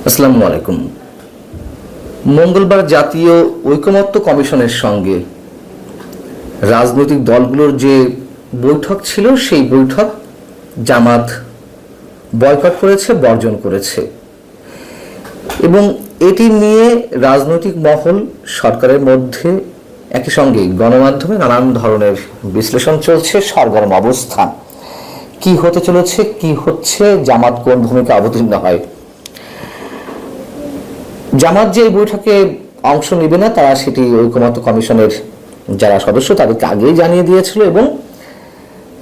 আসসালামু আলাইকুম। মঙ্গলবার জাতীয় ঐকমত্য কমিশনের সঙ্গে রাজনৈতিক দলগুলোর যে বৈঠক ছিল সেই বৈঠক জামাত বয়কট করেছে, বর্জন করেছে এবং এটি নিয়ে রাজনৈতিক মহল, সরকারের মধ্যে একই সঙ্গে গণমাধ্যমে নানান ধরনের বিশ্লেষণ চলছে। সরগরম অবস্থান, কি হতে চলেছে, কি হচ্ছে, জামাত কোন ভূমিকা অবতীর্ণ হয়। জামাত যে এই বৈঠকে অংশ নেবে না, তারা সেটি ঐকমত্য কমিশনের যারা সদস্য তাদেরকে আগেই জানিয়ে দিয়েছিল এবং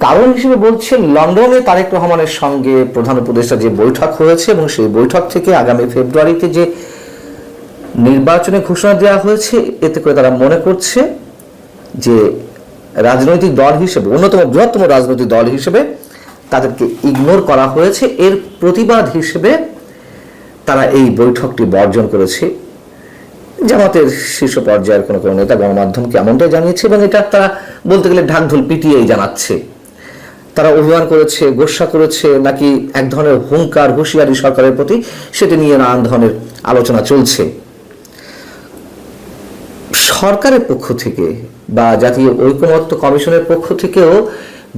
কারণ হিসেবে বলছে লন্ডনে তারেক রহমানের সঙ্গে প্রধান উপদেষ্টা যে বৈঠক হয়েছে এবং সেই বৈঠক থেকে আগামী ফেব্রুয়ারিতে যে নির্বাচনের ঘোষণা দেওয়া হয়েছে, এতে করে তারা মনে করছে যে রাজনৈতিক দল হিসেবে, অন্যতম বৃহত্তম রাজনৈতিক দল হিসেবে তাদেরকে ইগনোর করা হয়েছে। এর প্রতিবাদ হিসেবে তারা এই বৈঠকটি বর্জন করেছে। জামাতের শীর্ষ পর্যায়ের কোনো কোনো নেতা গণমাধ্যমকে এমনটাই জানিয়েছে এবং এটা তারা বলতে গেলে ঢাকঢোল পিটিয়েই জানাচ্ছে। তারা অভিমান করেছে, গোস্বা করেছে, নাকি এক ধরনের হুঙ্কার, হুঁশিয়ারি সরকারের প্রতি, সেটি নিয়ে নানান ধরনের আলোচনা চলছে। সরকারের পক্ষ থেকে বা জাতীয় ঐকমত্য কমিশনের পক্ষ থেকেও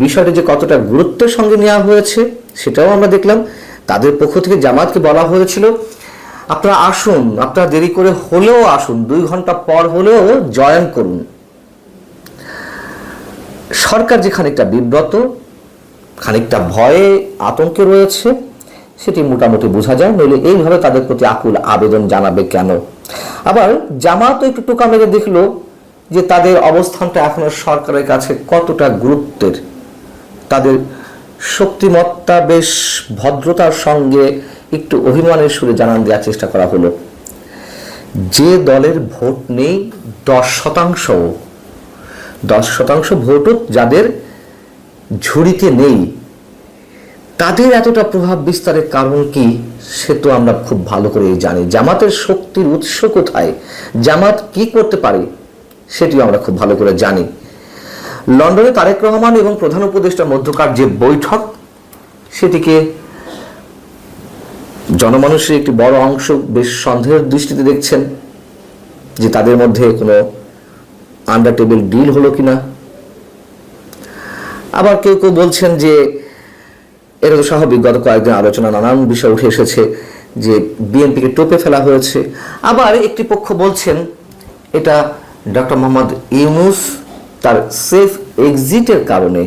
বিষয়টি যে কতটা গুরুত্বের সঙ্গে নেওয়া হয়েছে সেটাও আমরা দেখলাম। তাদের পক্ষ থেকে জামাতকে বলা হয়েছিল, আপনারা আসুন, আপনারা দেরি করে হলেও আসুন, 2 ঘন্টা পর হলেও জয়েন করুন। সরকার যে খানিকটা বিব্রত, খানিকটা ভয়ে আতঙ্কে রয়েছে, সেটি মোটামুটি বোঝা যায়। নইলে এইভাবে তাদের প্রতি আকুল আবেদন জানাবে কেন? আবার জামাতও একটু টোকা মেরে দেখলো যে তাদের অবস্থানটা এখনো সরকারের কাছে কতটা গুরুত্বের। তাদের শক্তিমত্তা বেশ ভদ্রতার সঙ্গে একটু অভিমানের সুরে জানান দেওয়ার চেষ্টা করা হলো। যে দলের ভোট নেই 10% ভোটও যাদের ঝুড়িতে নেই, তাদের এতটা প্রভাব বিস্তারের কারণ কি সে তো আমরা খুব ভালো করে জানি। জামাতের শক্তির উৎস কোথায়, জামাত কি করতে পারে সেটিও আমরা খুব ভালো করে জানি। লন্ডনে তারেক রহমান এবং প্রধান উপদেষ্টার মধ্যকার যে বৈঠক, সেটিকে জনমানুষের একটি বড় অংশ বেশ সন্দেহের দৃষ্টিতে দেখছেন যে তাদের মধ্যে কোনো আন্ডার টেবিল ডিল হলো কিনা। আবার কেউ কেউ বলছেন যে এটা তো স্বাভাবিক, গত কয়েকদিন আলোচনা নানান বিষয় উঠে এসেছে যে বিএনপিকে টোপে ফেলা হয়েছে। আবার একটি পক্ষ বলছেন এটা ডক্টর মোহাম্মদ ইউনূস তার সেফ এক্সিটের কারণে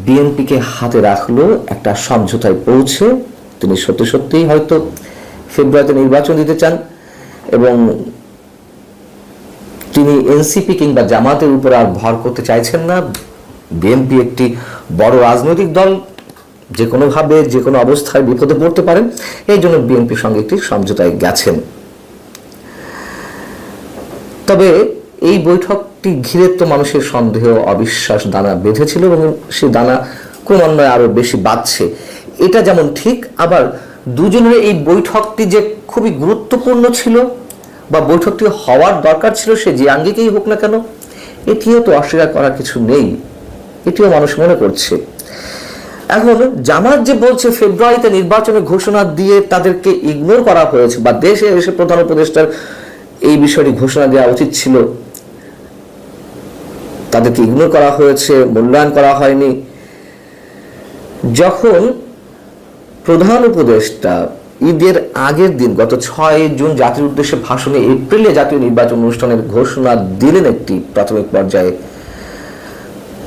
বিএনপিকে হাতে রাখলো একটা সমঝোতায় পৌঁছে। তিনি সত্যি সত্যিই হয়তো ফেব্রুয়ারিতে নির্বাচন দিতে চান এবং তিনি এনসিপি কিংবা জামাতের উপর আর ভর করতে চাইছেন না। বিএনপি একটি বড় রাজনৈতিক দল, যে কোনোভাবে যে কোনো অবস্থায় বিপদে পড়তে পারেন, এই জন্য বিএনপির সঙ্গে একটি সমঝোতায় গেছেন। তবে এই বৈঠকটি ঘিরে তো মানুষের সন্দেহ, অবিশ্বাস দানা বেঁধেছিল এবং সেই দানা ক্রমান্বয়ে আরো বেশি বাড়ছে। এটা যেমন ঠিক, আবার দুজনের এই বৈঠকটি যে খুবই গুরুত্বপূর্ণ ছিল বা বৈঠকটি হওয়ার দরকার ছিল, সে যে আঙ্গিকেই হোক না কেন, এটিও তো অস্বীকার করার কিছু নেই, এটিও মানুষ মনে করছে। এখন জামাত যে বলছে ফেব্রুয়ারিতে নির্বাচনের ঘোষণা দিয়ে তাদেরকে ইগনোর করা হয়েছে বা দেশে এসে প্রধান উপদেষ্টার এই বিষয়টি ঘোষণা দেওয়া উচিত ছিল, তাদেরকে ইগনোর করা হয়েছে, মূল্যায়ন করা হয়নি। যখন প্রধান উপদেষ্টা ঈদের আগের দিন গত 6 জুন জাতির উদ্দেশ্যে ভাষণে এপ্রিলে জাতীয় নির্বাচন অনুষ্ঠানের ঘোষণা দিলেন একটি প্রাথমিক পর্যায়ে,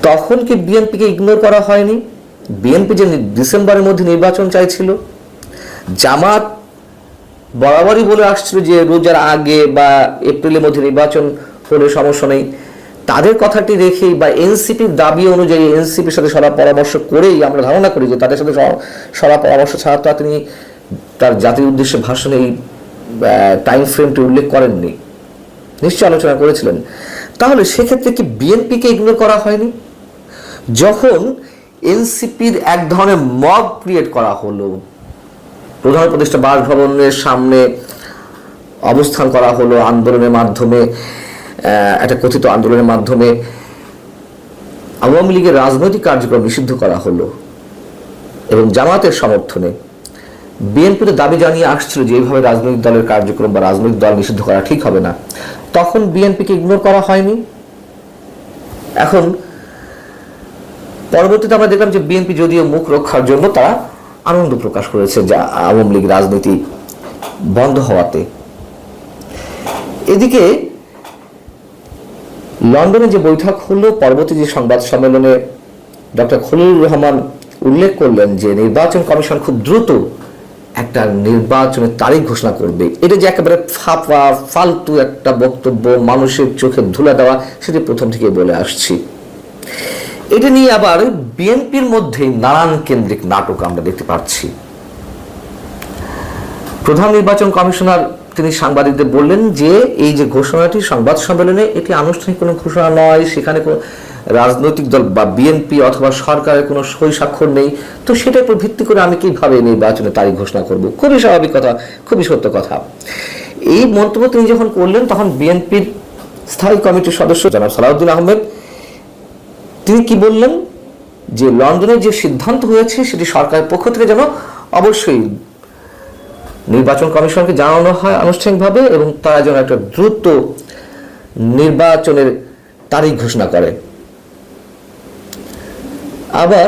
তখন কি বিএনপিকে ইগনোর করা হয়নি? বিএনপি যে ডিসেম্বরের মধ্যে নির্বাচন চাইছিল, জামাত বরাবরই বলে আসছিল যে রোজার আগে বা এপ্রিলের মধ্যে নির্বাচন হলে সমস্যা নেই। তাদের কথাটি রেখেই বা এনসিপির দাবি অনুযায়ী এনসিপির সাথে সরা পরামর্শ করেই আমরা ধারণা করি যে তাদের সাথে সরা পরামর্শ ছাড়া তো তিনি তার জাতির উদ্দেশ্যে ভাষণে এই টাইম ফ্রেমটি উল্লেখ করেননি, নিশ্চয় আলোচনা করেছিলেন। তাহলে সেক্ষেত্রে কি বিএনপিকে ইগনোর করা হয়নি? যখন এনসিপির এক ধরনের মব ক্রিয়েট করা হলো, প্রধান উপদেষ্টা বাসভবনের সামনে অবস্থান করা হলো, আন্দোলনের মাধ্যমে, একটা কথিত আন্দোলনের মাধ্যমে আওয়ামী লীগের রাজনৈতিক কার্যক্রম নিষিদ্ধ করা হলো এবং জামাতের সমর্থনে বিএনপি তো দাবি জানিয়ে আসছিল যে এইভাবে রাজনৈতিক দলের কার্যক্রম বা রাজনৈতিক দল নিষিদ্ধ করা ঠিক হবে না, তখন বিএনপিকে ইগনোর করা হয়নি। এখন পরবর্তীতে আমরা দেখলাম যে বিএনপি যদিও মুখ রক্ষার জন্য তারা আনন্দ প্রকাশ করেছে যে আওয়ামী লীগ রাজনীতি বন্ধ হওয়াতে। এদিকে লন্ডনে যে বৈঠক হলো, পরবর্তী যে সংবাদ সম্মেলনে ডক্টর খলিলুর রহমান উল্লেখ করলেন যে নির্বাচন কমিশন খুব দ্রুত একটা নির্বাচনের তারিখ ঘোষণা করবে। এটা যে একেবারে ফাঁপা ফালতু একটা বক্তব্য, মানুষের চোখে ধুলা দেওয়া, সেটি প্রথম থেকে বলে আসছি। এটা নিয়ে আবার বিএনপির মধ্যে নানান কেন্দ্রিক নাটক আমরা দেখতে পাচ্ছি। প্রধান নির্বাচন কমিশনার তিনি সাংবাদিকদের বললেন যে এই যে ঘোষণাটি সংবাদ সম্মেলনে, এটি আনুষ্ঠানিক কোনো ঘোষণা নয়, সেখানে কোনো রাজনৈতিক দল বা বিএনপি অথবা সরকারের কোনো সই স্বাক্ষর নেই, তো সেটার উপর ভিত্তি করে আমি কিভাবে নির্বাচনের তারিখ ঘোষণা করব। খুবই স্বাভাবিক কথা, খুবই সত্য কথা। এই মন্তব্য তিনি যখন করলেন, তখন বিএনপির স্থায়ী কমিটির সদস্য জনাব সালাউদ্দিন আহমেদ তিনি কি বললেন যে লন্ডনে যে সিদ্ধান্ত হয়েছে সেটি সরকারের পক্ষ থেকে যেন অবশ্যই নির্বাচন কমিশনকে জানানো হয় আনুষ্ঠানিকভাবে, এবং তারা যেন একটা দ্রুত নির্বাচনের তারিখ ঘোষণা করে। আবার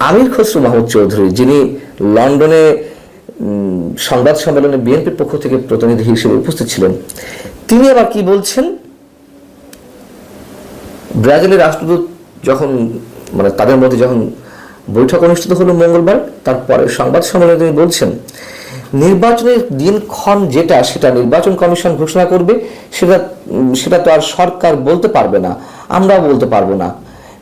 আমির খসরু মাহমুদ চৌধুরী, যিনি লন্ডনে সংবাদ সম্মেলনে বিএনপির পক্ষ থেকে প্রতিনিধি হিসেবে উপস্থিত ছিলেন, তিনি আবার কি বলছেন, ব্রাজিলের রাষ্ট্রদূত যখন তাদের মধ্যে যখন বৈঠক অনুষ্ঠিত হলো মঙ্গলবার, তারপরে সংবাদ সম্মেলনে তিনি বলছেন নির্বাচনের দিনক্ষণ সেটা নির্বাচন কমিশন ঘোষণা করবে, সেটা তো আর সরকার বলতে পারবে না, আমরাও বলতে পারবো না।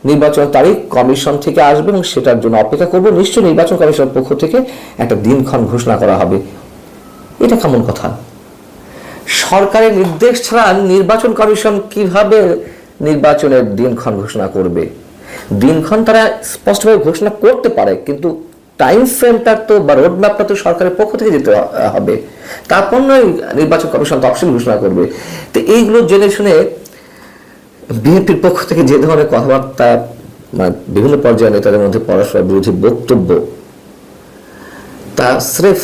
নির্বাচন তারিখ কমিশন থেকে আসবে এবং সেটার জন্য অপেক্ষা করবো, নিশ্চয়ই নির্বাচন কমিশনের পক্ষ থেকে একটা দিনক্ষণ ঘোষণা করা হবে। এটা কেমন কথা? সরকারের নির্দেশ ছাড়া নির্বাচন কমিশন কিভাবে নির্বাচনের দিনক্ষণ ঘোষণা করবে? দিনক্ষণ তারা স্পষ্টভাবে ঘোষণা করতে পারে, কিন্তু টাইম ফ্রেমটা তো বা রোড ম্যাপটা তো সরকারের পক্ষ থেকে যেতে হবে, তারপর নয় নির্বাচন কমিশন তফসিল ঘোষণা করবে। তো এইগুলো জেনে শুনে বিএনপির পক্ষ থেকে যে ধরনের কথাবার্তা, বিভিন্ন পর্যায়ে নেতাদের মধ্যে পরস্পর বিরোধী বক্তব্য, তা স্রেফ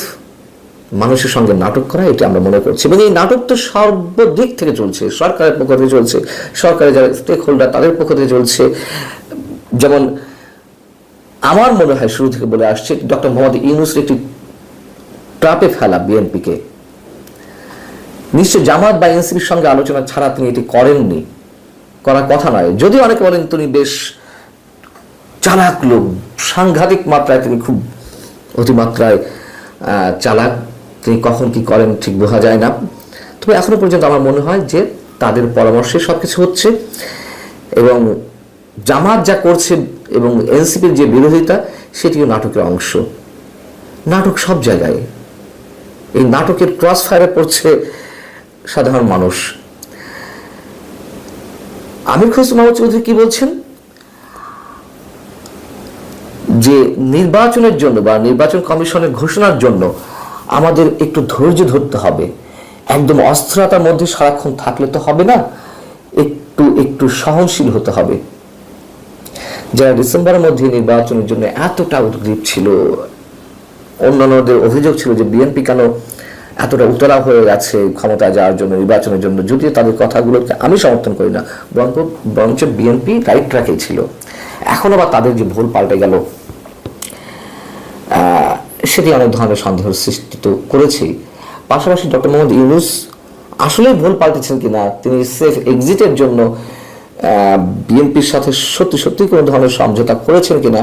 মানুষের সঙ্গে নাটক করা, এটা আমরা মনে করছি। এবং এই নাটক তো সর্বদিক থেকে চলছে, সরকারের পক্ষ থেকে চলছে, সরকারের যারা স্টেক হোল্ডার তাদের পক্ষ থেকে চলছে। যেমন আমার মনে হয় শুরু থেকে বলে আসছে, ডক্টর মোহাম্মদ ইউনূসের একটি ট্রাপে ফেলা বিএনপিকে। নিশ্চয় জামাত বা এনসিপির সঙ্গে আলোচনা ছাড়া তিনি এটি করেননি, করার কথা নয়। যদিও অনেকে বলেন তিনি বেশ চালাক লোক, সাংঘাতিক মাত্রায় তিনি খুব অতিমাত্রায় চালাক, তিনি কখন কি করেন ঠিক বোঝা যায় না। তবে এখনো পর্যন্ত আমার মনে হয় যে তাদের পরামর্শে সবকিছু হচ্ছে, এবং জামাত যা করছে এবং এনসিপির যে বিরোধিতা, সেটিও নাটকের অংশ। নাটক সব জায়গায়, এই নাটকের ক্রস ফায়ারে পড়ছে সাধারণ মানুষ। আমির খসরু মাহমুদ চৌধুরী কি বলছেন, যে নির্বাচনের জন্য বা নির্বাচন কমিশনের ঘোষণার জন্য আমাদের একটু ধৈর্য ধরতে হবে, একদম অস্থিরতার মধ্যে সারাক্ষণ থাকলে তো হবে না, একটু একটু সহনশীল হতে হবে। যারা ডিসেম্বরের মধ্যে নির্বাচনের জন্য এতটা উদ্গ্রীব ছিল, অন্যান্যদের অভিযোগ ছিল যে বিএনপি কেন এতটা উতলা হয়ে গেছে ক্ষমতায় যাওয়ার জন্য, নির্বাচনের জন্য, যদিও তাদের কথাগুলোকে আমি সমর্থন করি না, বরঞ্চ বিএনপি রাইট ট্র্যাকেই ছিল। এখন আবার তাদের যে ভুল পাল্টে গেল, সেটি অনেক ধরনের সন্দেহের সৃষ্টি তো করেছেই। পাশাপাশি ডক্টর মোহাম্মদ ইউনূস আসলে ভুল পাল্টেছেন কিনা, তিনি সেফ এক্সিটের জন্য বিএনপির সাথে সত্যি সত্যি কোনো ধরনের সমঝোতা করেছেন কিনা,